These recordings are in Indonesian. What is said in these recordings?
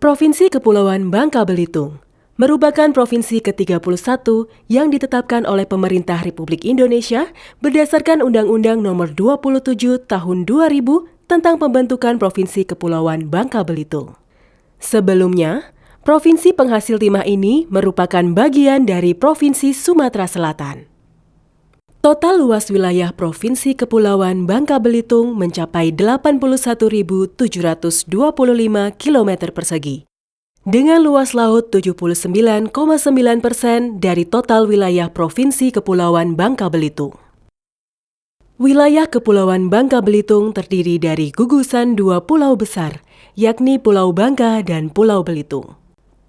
Provinsi Kepulauan Bangka Belitung merupakan provinsi ke-31 yang ditetapkan oleh pemerintah Republik Indonesia berdasarkan Undang-Undang Nomor 27 Tahun 2000 tentang pembentukan Provinsi Kepulauan Bangka Belitung. Sebelumnya, provinsi penghasil timah ini merupakan bagian dari Provinsi Sumatera Selatan. Total luas wilayah Provinsi Kepulauan Bangka Belitung mencapai 81.725 km persegi, dengan luas laut 79,9% dari total wilayah Provinsi Kepulauan Bangka Belitung. Wilayah Kepulauan Bangka Belitung terdiri dari gugusan dua pulau besar, yakni Pulau Bangka dan Pulau Belitung.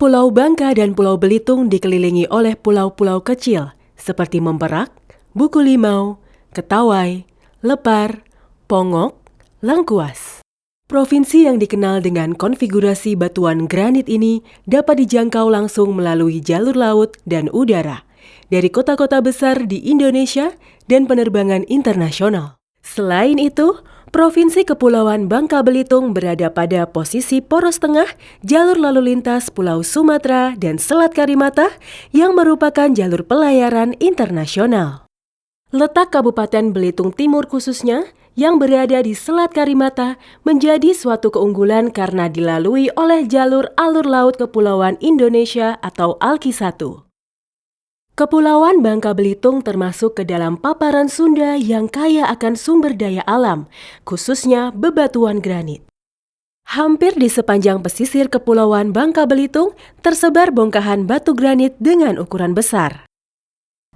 Pulau Bangka dan Pulau Belitung dikelilingi oleh pulau-pulau kecil seperti Memperak, Buku Limau, Ketawai, Lepar, Pongok, Lengkuas. Provinsi yang dikenal dengan konfigurasi batuan granit ini dapat dijangkau langsung melalui jalur laut dan udara dari kota-kota besar di Indonesia dan penerbangan internasional. Selain itu, Provinsi Kepulauan Bangka Belitung berada pada posisi poros tengah jalur lalu lintas Pulau Sumatera dan Selat Karimata yang merupakan jalur pelayaran internasional. Letak Kabupaten Belitung Timur khususnya yang berada di Selat Karimata menjadi suatu keunggulan karena dilalui oleh jalur alur laut Kepulauan Indonesia atau ALKI-1. Kepulauan Bangka Belitung termasuk ke dalam paparan Sunda yang kaya akan sumber daya alam, khususnya bebatuan granit. Hampir di sepanjang pesisir Kepulauan Bangka Belitung tersebar bongkahan batu granit dengan ukuran besar.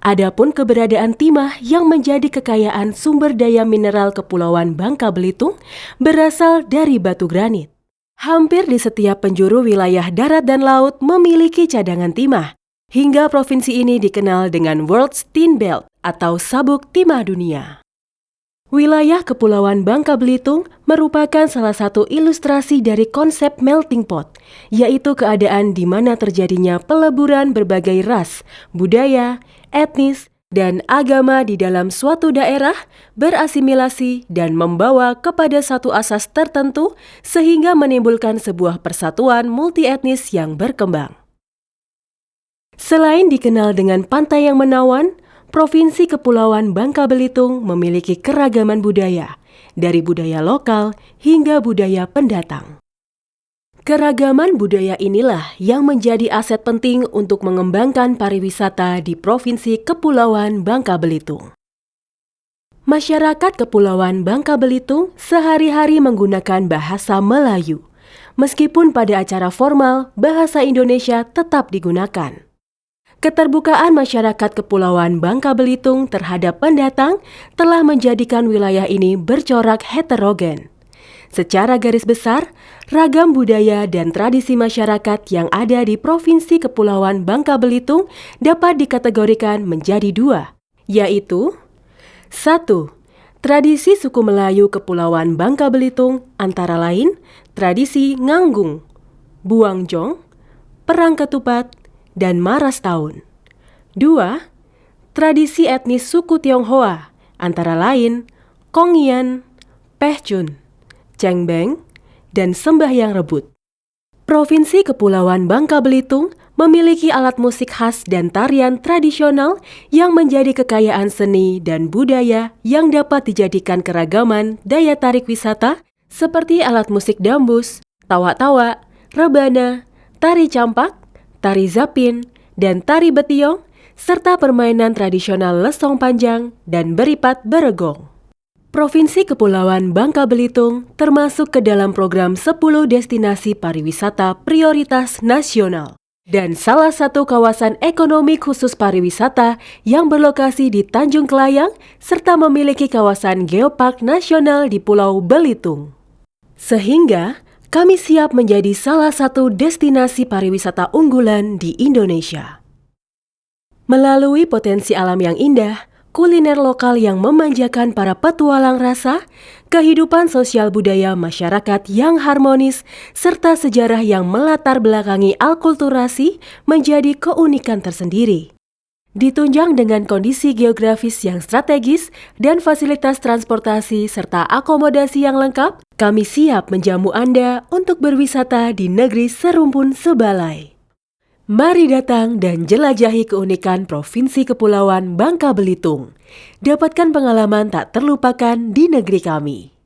Adapun keberadaan timah yang menjadi kekayaan sumber daya mineral Kepulauan Bangka Belitung berasal dari batu granit. Hampir di setiap penjuru wilayah darat dan laut memiliki cadangan timah, hingga provinsi ini dikenal dengan World's Tin Belt atau sabuk timah dunia. Wilayah Kepulauan Bangka Belitung merupakan salah satu ilustrasi dari konsep melting pot, yaitu keadaan di mana terjadinya peleburan berbagai ras, budaya, etnis, dan agama di dalam suatu daerah berasimilasi dan membawa kepada satu asas tertentu sehingga menimbulkan sebuah persatuan multietnis yang berkembang. Selain dikenal dengan pantai yang menawan, Provinsi Kepulauan Bangka Belitung memiliki keragaman budaya, dari budaya lokal hingga budaya pendatang. Keragaman budaya inilah yang menjadi aset penting untuk mengembangkan pariwisata di Provinsi Kepulauan Bangka Belitung. Masyarakat Kepulauan Bangka Belitung sehari-hari menggunakan bahasa Melayu, meskipun pada acara formal bahasa Indonesia tetap digunakan. Keterbukaan masyarakat Kepulauan Bangka Belitung terhadap pendatang telah menjadikan wilayah ini bercorak heterogen. Secara garis besar, ragam budaya dan tradisi masyarakat yang ada di Provinsi Kepulauan Bangka Belitung dapat dikategorikan menjadi dua, yaitu 1. Tradisi suku Melayu Kepulauan Bangka Belitung antara lain tradisi nganggung, buang jong, perang ketupat, dan maras tahun. 2. Tradisi etnis suku Tionghoa antara lain Kongian, Pehcun, Cengbeng, dan sembahyang rebut. Provinsi Kepulauan Bangka Belitung memiliki alat musik khas dan tarian tradisional yang menjadi kekayaan seni dan budaya yang dapat dijadikan keragaman daya tarik wisata seperti alat musik dambus, tawa-tawa, rebana, tari campak, tari zapin, dan tari betiong, serta permainan tradisional lesong panjang dan beripat beregong. Provinsi Kepulauan Bangka Belitung termasuk ke dalam program 10 destinasi pariwisata prioritas nasional dan salah satu kawasan ekonomi khusus pariwisata yang berlokasi di Tanjung Kelayang serta memiliki kawasan geopark nasional di Pulau Belitung. Sehingga kami siap menjadi salah satu destinasi pariwisata unggulan di Indonesia. Melalui potensi alam yang indah, kuliner lokal yang memanjakan para petualang rasa, kehidupan sosial budaya masyarakat yang harmonis, serta sejarah yang melatar belakangi alkulturasi menjadi keunikan tersendiri. Ditunjang dengan kondisi geografis yang strategis dan fasilitas transportasi serta akomodasi yang lengkap, kami siap menjamu Anda untuk berwisata di negeri serumpun sebalai. Mari datang dan jelajahi keunikan Provinsi Kepulauan Bangka Belitung. Dapatkan pengalaman tak terlupakan di negeri kami.